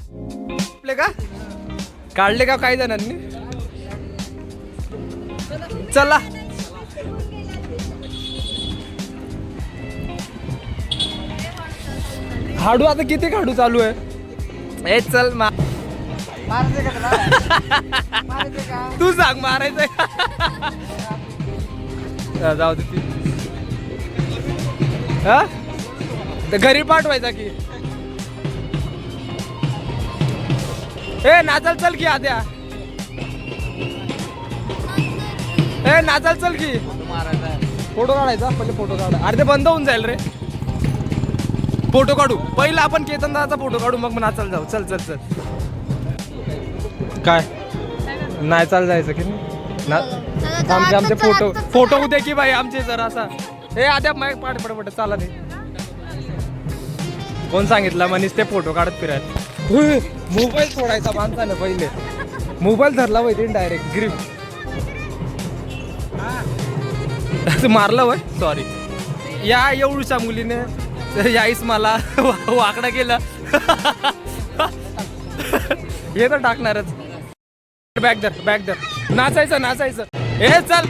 आपले का काढले का काही जणांनी? चला हाडू आता किती खाडू चालू आहे? ए चल तू सांग मारायचंय जाऊ दे ती हा घरी पाठवायचा की ए नाचल चल की आद्या ए नाचल चल की फोटो काढायचा पहिले फोटो काढा अरे ते बंद होऊन जाईल रे फोटो काढू पहिला आपण केतन दादाचा फोटो काढू मग नाचायला जाऊ चल चल चल काय नाही चाल जायचं की नाही आमचे फोटो फोटो उद्या की बाई आमचे जरा असा हे आद्या पाठ पड चाला नाही कोण सांगितलं मनीस ते फोटो काढत फिरायला मोबाईल सोडायचा माणसानं पहिले मोबाईल धरला पाहिजे डायरेक्ट ग्रीप मारलं वय सॉरी या एवढूच्या मुलीने याईस मला वाकडा केला हे तर टाकणारच बॅग धर नाचायचं हे चल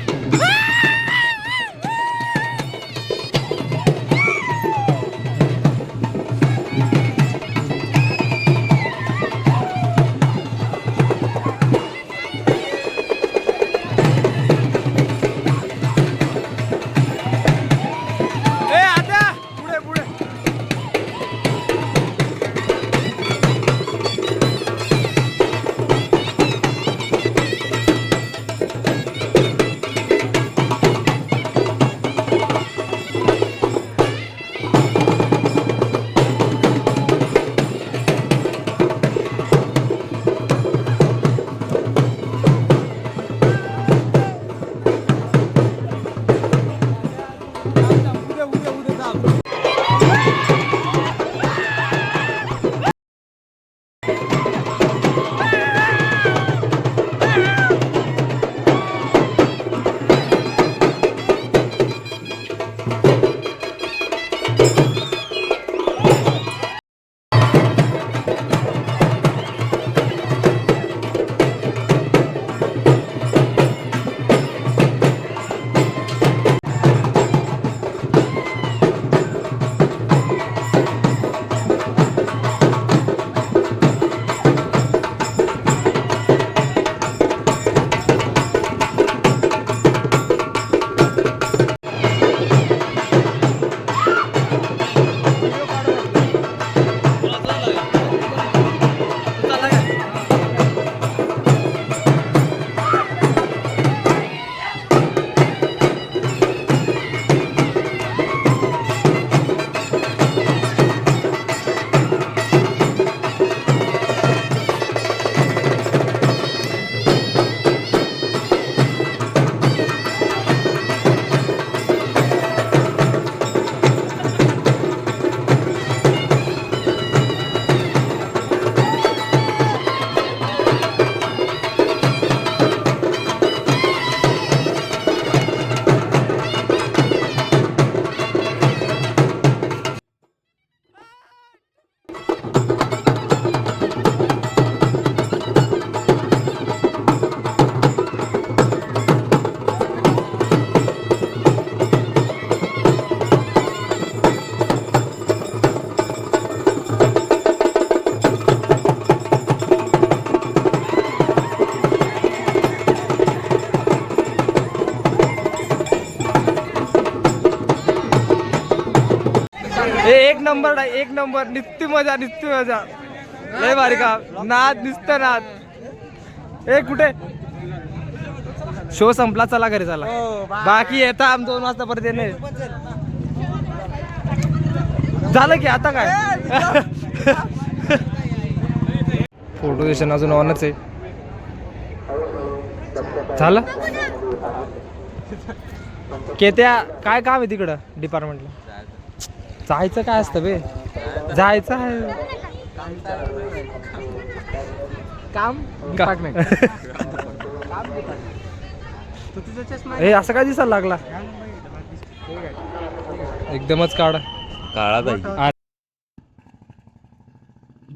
एक नंबर निस्ती मजा लय भारी का नाद नुसतं नाद ए कुठे शो संपला चला घरी चला बाकी येता आम 2 वाजता परत येणे झालं की आता काय फोटो सेशन अजून ऑनच आहे झालं केत्या काय काम आहे तिकडं डिपार्टमेंटला जायचं काय असतं बे जायचं आहे काम डिपार्टमेंट हे असं काय दिसायला लागला एकदमच काळा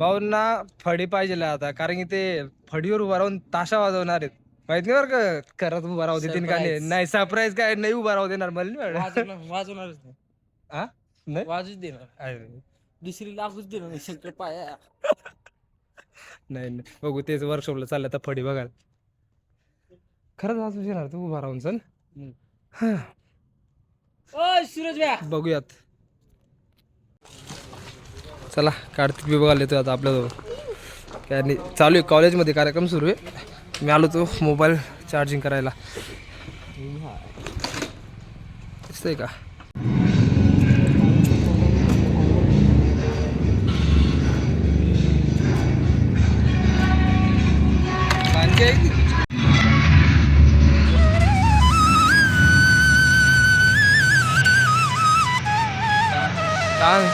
भाऊंना फडी पाहिजे आता, कारण की ते फडीवर उभा राहून ताशा वाजवणार आहेत. माहित नाही बरं का, खरंच उभा राहू देतील का नाही. नाही सरप्राईज काय नाही उभा राहू देणार मला नाही वाटत. वाजवणारच नाही. हा नाही वाजूच देणार. अरे, दुसरी लागूच देणार नाही. शंकर पाया. नाही नाही बघू तेच वर्कशॉपला चाललं तर फडी बघाल. खरंच वाजवू येणार तू उभा राहून चल. ओ सूरज भैया बघूयात. चला कार्तिक बी बघायला येतोय आता आपल्याजवळ. काय नाही चालू आहे कॉलेजमध्ये कार्यक्रम सुरू आहे. मी आलो तो मोबाईल चार्जिंग करायला. दिसतंय का? सांग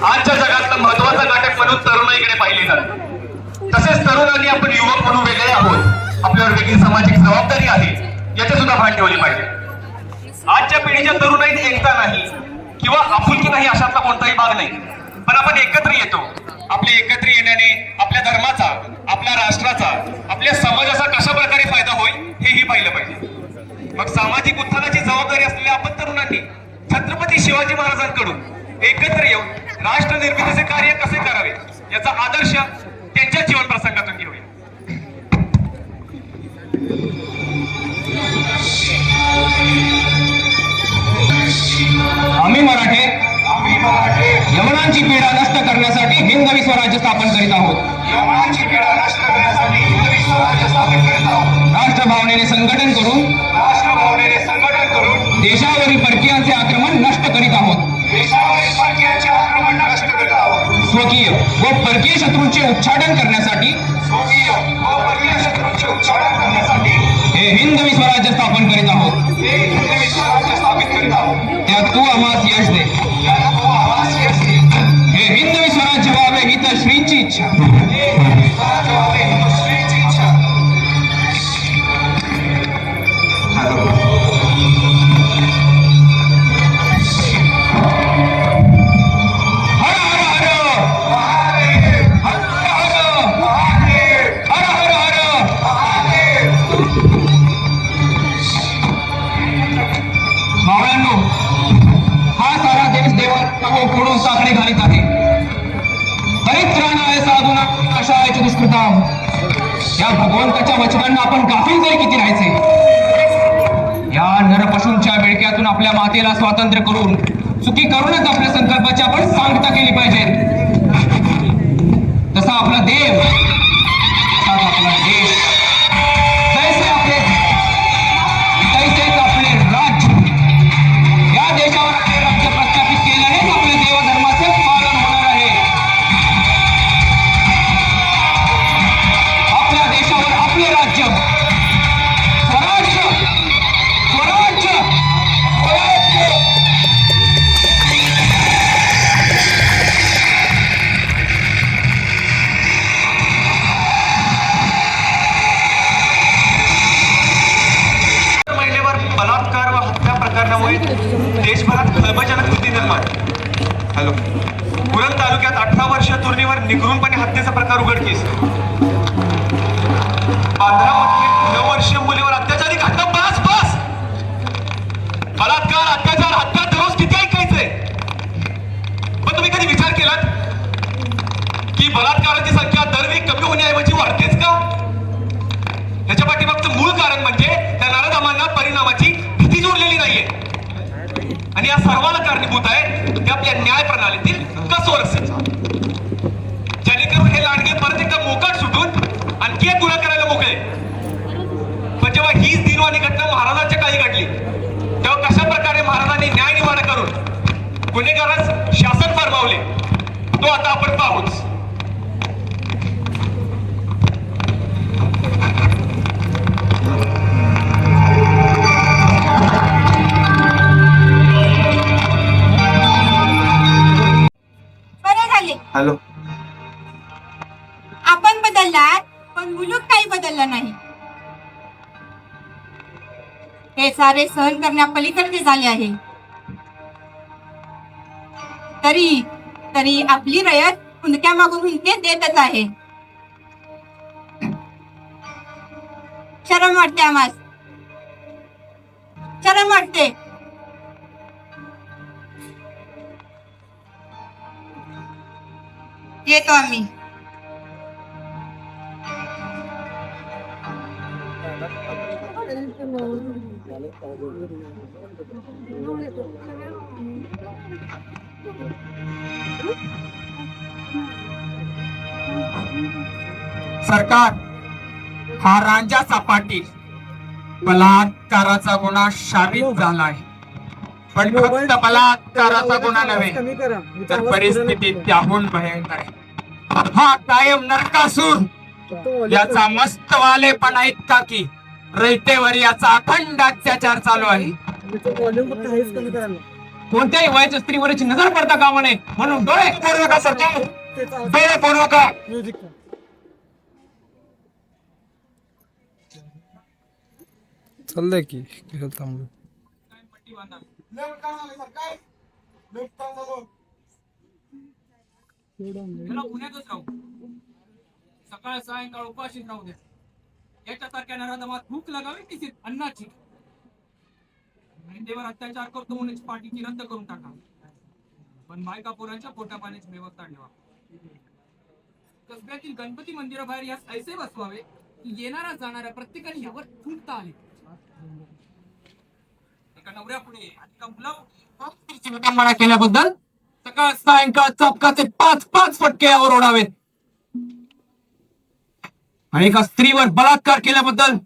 आजच्या जगातलं महत्वाचं घटक म्हणून तरुणाईकडे पाहिले जाते. तसेच तरुणांनी आपण युवक म्हणून वेगळे आहोत, आपल्यावर वेगळी सामाजिक जबाबदारी आहे, याचे सुद्धा भान ठेवले पाहिजे. आजच्या पिढीच्या तरुणाईत एकता नाही किंवा आपुलकी नाही अशातला कोणताही भाग नाही, पण आपण एकत्र येतो. आपले एकत्र येण्याने आपल्या धर्माचा, आपल्या राष्ट्राचा, आपल्या समाजाचा कशा प्रकारे फायदा होईल हेही पाहिलं पाहिजे. मग सामाजिक उत्थानाची जबाबदारी असलेल्या आपण तरुणांनी छत्रपती शिवाजी महाराजांकडून एकत्र येऊन राष्ट्र निर्मितीचे कार्य कसे करावे याचा आदर्श त्यांच्या जीवन प्रसंगातून घेऊया. आम्ही मराठे यवनांची पीडा नष्ट करण्यासाठी हिंदवी स्वराज्य स्थापन करीत आहोत. राष्ट्रभावनेने संघटन करून देशावरील परकीयांचे आक्रमण नष्ट करीत आहोत. स्वकीय व परकीय शत्रूंचे उच्चाटन करण्यासाठी हे हिंदवी स्वराज्य स्थापन करीत आहोत. त्यात तू आम्हास यश दे. हे हिंदवी स्वराज्य व्हावे ही तर श्रींची इच्छा. पुढून साखळी घालीत आहे. परित्राणाय साधूना विनाशाय च दुष्कृताम्. या भगवंताच्या वचनांना आपण गाफील तरी किती राहायचे. या नरपशूंच्या बेडक्यातून आपल्या मातेला स्वातंत्र्य करून चुकी करूनच आपल्या संकल्पाची आपण सांगता केली पाहिजे. तसा आपला देव, तसा आपला देश, तैसेच आपले राज्य. या देशावर आपले राज्य प्रस्थापित केल्यानेच आपल्या देवधर्माचे पालन होणार आहे. आपल्या देशावर आपले राज्य, स्वराज्य, स्वराज्य, स्वराज्य. महिलेवर बलात्कार व हत्या प्रकरणामुळे देशभरात खळबळजनक स्थिती निर्माण. हॅलो, उरण तालुक्यात 18 वर्षीय तरुणीवर निगरूनपणे हत्येचा प्रकार उघडकीस. बांद्रामध्ये 9 वर्षीय मुलीवर अत्याचारी घटना. बस बस, बलात्कार, अत्याचार, हत्या दररोज किती ऐकायचंय. पण तुम्ही कधी विचार केलात की बलात्काराची संख्या दरवेळी कमी होण्याऐवजी वाढतेच का? ह्याच्या पाठीमागचं मूळ कारण म्हणजे त्या नराधमांना परिणामाची भीती जोडलेली नाहीये. आणि या सर्वाला कारणीभूत आहे ते आपल्या न्याय प्रणालीतील कसोरस. हॅलो. आपण बदललात पण मुलूक काही बदलला नाही. हे सारे सहन करण्यापलीकडे झाले आहे. तरी तरी आपली रयत हुंदक्या मागून हुंदके देतच आहे. शरम वाटते आम्हास, शरम वाटते. येतो आम्ही. सरकार, हा रांजाचा पाटील बलात्काराचा गुन्हा शाबित झालाय. पण फक्त बलात्काराचा गुन्हा नव्हे तर परिस्थिती त्याहून भयंकर आहे. हा कायम नरकासूर याचा मस्त वालेपणा इतका की रयतेवर याचा अखंड अत्याचार चालू आहे. कोणत्याही वयाच्या स्त्रीवरची नजर पडता कामा नये म्हणून डोळे फोडू नका सरकार, डोळे फोडू नका. चाललंय की थांबलो. पुण्यातच राहू, सकाळ सायंकाळ उपाशीच राहू दे. याच्यासारख्या नराधमात भूक लागावी तिथे अन्नाची. देवर अत्याचार करतो म्हणून पाठीची रद्द करून टाका. पण बायका पोरांच्या पोटा पाण्याची व्यवस्था ठेवा. कसब्यातील गणपती मंदिराबाहेर यास ऐसे बसवावे की येणाऱ्या जाणाऱ्या प्रत्येकाने यावर थुंकता आले. एका नवऱ्या पुढे एका मुला केल्याबद्दल सकाळ सायंकाळ चपकाचे 5-5 फटके यावर ओढावेत. आणि एका स्त्रीवर बलात्कार केल्याबद्दल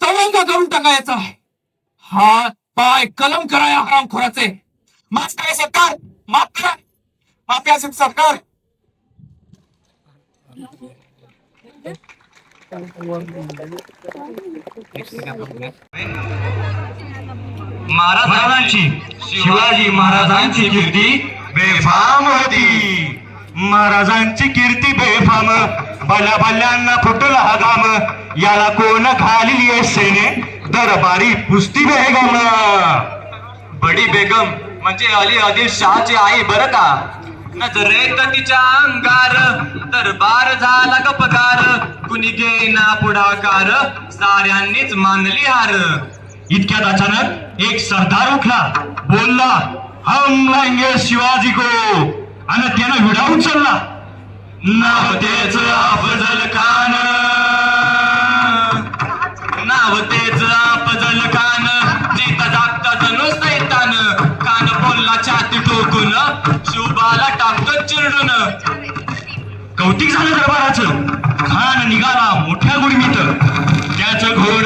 तवंग करून टाकायचा. हात पाय कलम करा या हरामखोराचे. माफ करा सरकार, माफ करा, माफी असेल सरकार. महाराजांची, शिवाजी महाराजांची कीर्ती बेफाम होती. महाराजांची कीर्ती बेफाम, भल्या भल्यांना फुटला हा घाम. याला कोण घालिली सेने दरबारी पुस्ती बेगम. बडी बेगम म्हणजे अली आदिलशहाची आई बर का. नजरेत तिच्या अंगार दरबार झाला गपकार. कुणी घेना पुढाकार, साऱ्यांनीच मानली हार. इतक्यात अचानक एक सरदार उठला, बोलला हम लाएंगे शिवाजी को. आणि त्यानं विडा उचलला. नाव तेच अफजल खान, नाव तेच अफजल खान. जिता जागता जणू सैतान. कान बोलला छाती ठोकून, शुभाला टाकतो चिरडून. कौतिक झालं दरबाराचं. खान निघाला मोठ्या गुडमीत. त्याचं घोड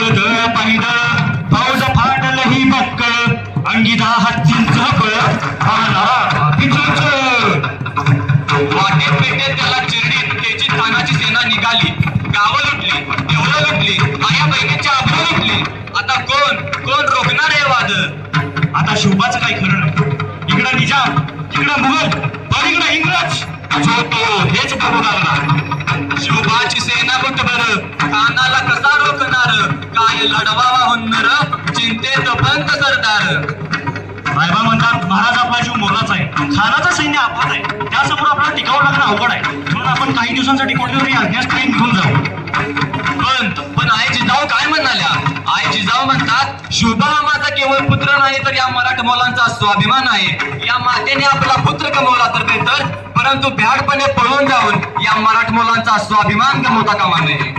पाहिलं, फौज फाटलं ही बक्कळ. अंगी 10 हत्तींचं फळ, वाटेत पेटेत त्याला चिरडीत त्याची तानाची सेना निघाली. गावं लुटली, देवळं लुटली, आया बहिणीची आबरू लुटली. आता कोण रोखणार आहे वाद. आता शिवबाचं काही खरं नाही. इकडं निजाम, इकडं मुघल, पण इकडं इंग्रज. जो तो हेच करू लागला. शिवबाची सेना कुठबर, कानाला कसा रोखणार. काय लढवावा हुन्नर, चिंतेत बंद सरदार. साहेबा म्हणतात महाराज आपला जीव मोलाचा आहे. खानाचं सैन्य आपलं आहे, त्यासमोर आपल्याला टिकावं लागणं अवघड आहे. म्हणून आपण काही दिवसांसाठी कोणत्यातरी आज्ञास्थळी निघून जाऊ. पण आई जिजाऊ काय म्हणाल्या. आई जिजाऊ म्हणतात शुभा हा माझा केवळ पुत्र नाही तर या मराठा मुलांचा स्वाभिमान आहे. या मातेने आपला पुत्र गमावला तर बेहतर, परंतु भ्याडपणे पळून जाऊन या मराठा मुलांचा स्वाभिमान गमावता कामा नये.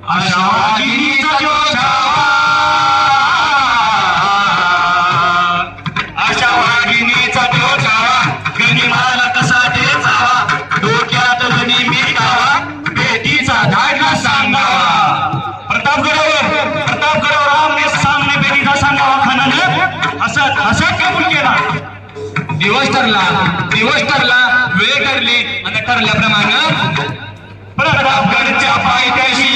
अशा वाघिणीचा जो छावा, अशा वाघिणीचा जो छावा, गनिमाला कसा देचावा. डोक्यात गणी मिटावा, बेटीचा धाडला सांगावा. प्रतापगडावर आमने सामने बेटीचा सांगावा खानानं हसत कबूल केला. दिवस ठरला, वेळ ठरली आणि ठरल्याप्रमाणे प्रतापगडच्या पायथ्याशी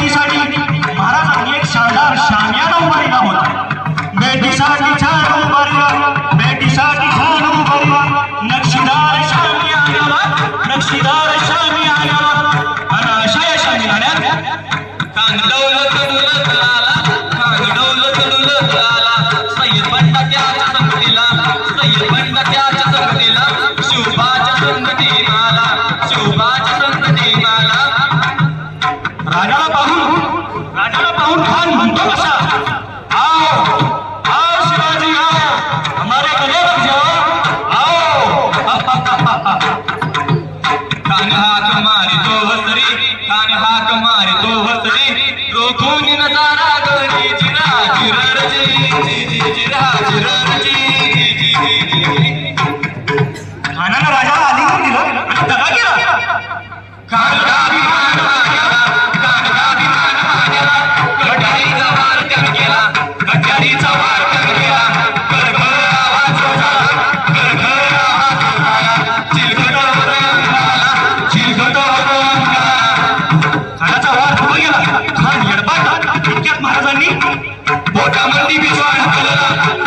भेटीसाठी महाराजांनी एक शानदार शामियाना उभारला होता. भेटीसाठी छान उभारला, भेटीसाठी छान उभारला, नक्षीदार शामियाना, नक्षीदार शामियाना. आणि अशा या शामियान्यात कांगडवलं चढुलं तळाला, कांगडवलं चढुलं तळाला, सय्यद बंडा त्याच्या संगतीला, सय्यद बंडा त्याच्या संगतीला, शिवबाच्या संगती माला, शिवबाच्या संगती माला. राजाला पाहून खान म्हणतो कसा, आओ आओ शिवाजी आओ, हमारे गले लग जाओ आओ. कान हाक मारे तो हसरी, कान हाक मारे तो हसरी, रोखून नजारा गरी जिरा जिरजी, जी जी जिरा जिरजी, जी जी जी. खानानं राजाला आलिंगन दिलं आणि दगा केला. कान का विमान मागेला, कान का विमान मागेला, कट्यारीचा वार त्यानं केला, कट्यारीचा वार त्यानं केला. गरगर आवाज झाला, गरगर आवाज झाला, चिलखत होतो अंगाला, चिलखत होतो अंगाला. खानाचा वार पुढे गेला. खान येडपाट. इतक्यात महाराजांनी पोटामध्ये बिजवाळ केला,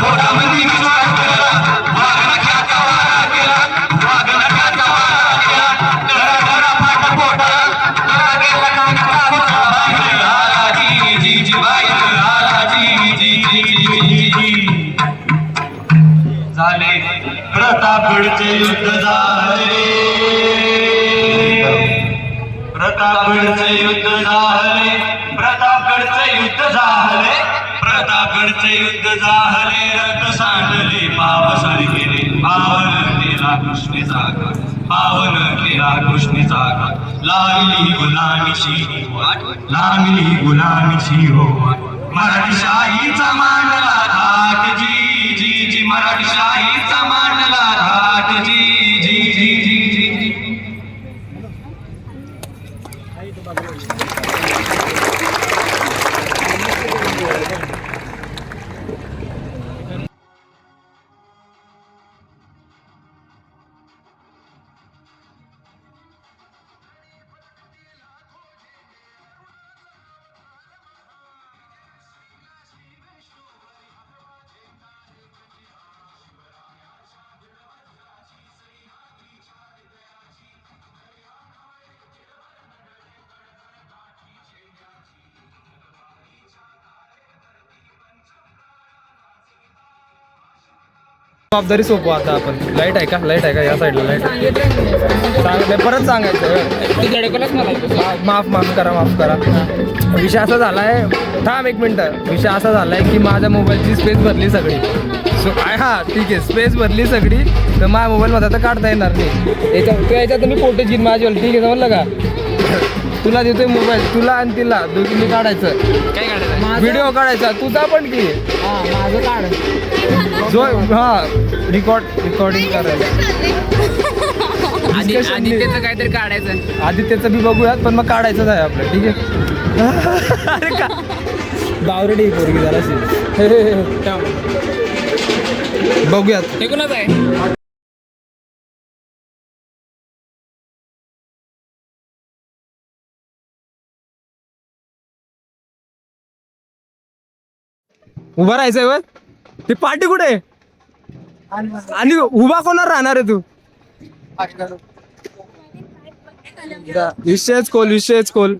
पोटामध्ये बिजवाळ केला. वाघनखाचा वार केला, वाघनखाचा वार केला. धरा धरा फाट पोटाला, धरा गेला कानाचा होता बाहेर आला, जी जी जी बाहेर आला, जी जी जी जी जी. झाले प्रतापगडचे युद्ध झाले, प्रतापगडचे युद्ध झाले, प्रतापगडचे युद्ध झाले, प्रतापगडचे युद्ध झाले. रक्त सांडले पावसाने गेले, पावन केला कृष्णेचा घाट, पावन केला कृष्णेचा घाट. लावली गुलामीची वाट, लावली गुलामीची हो वाट. मराठी शाहीचा मांडला घाट, जी जी जी, मराठी शाहीचा मांडला घाट, जी जी जी जी जी जी. जबाबदारी सोपवा. आता आपण लाईट आहे का, लाईट आहे का, या साईडला लाईट सांगितलं, परत सांगायचं. माफ करा, माफ करा. विषय असा झाला आहे, थांब एक मिनटं. विषय असा झाला आहे की माझ्या मोबाईलची स्पेस भरली सगळी. हां ठीक आहे, स्पेस भरली सगळी, तर माझ्या मोबाईलमध्ये आता काढता येणार नाही. याच्यात मी फोटो घेईन माझ्यावर, ठीक आहे समजलं का. तुला देतोय मोबाईल, तुला आणि तिला दोघींनी काढायचं, काय काढायचं? व्हिडिओ काढायचा तुझा पण की माझं काढ. जो हां रेकॉर्डिंग करायचं. आदित्यचं काहीतरी काढायचं. आदित्यचं बी बघूयात, पण मग काढायचंच आहे आपलं, ठीक आहे. अरे का बावरडी पोरगी जराशी. बघूयात. हे कोणाच आहे? उभा राहायचंय वर. ते पार्टी कुठे आहे? आणि उभा कोणावर राहणार आहे तू? विषयच खोल.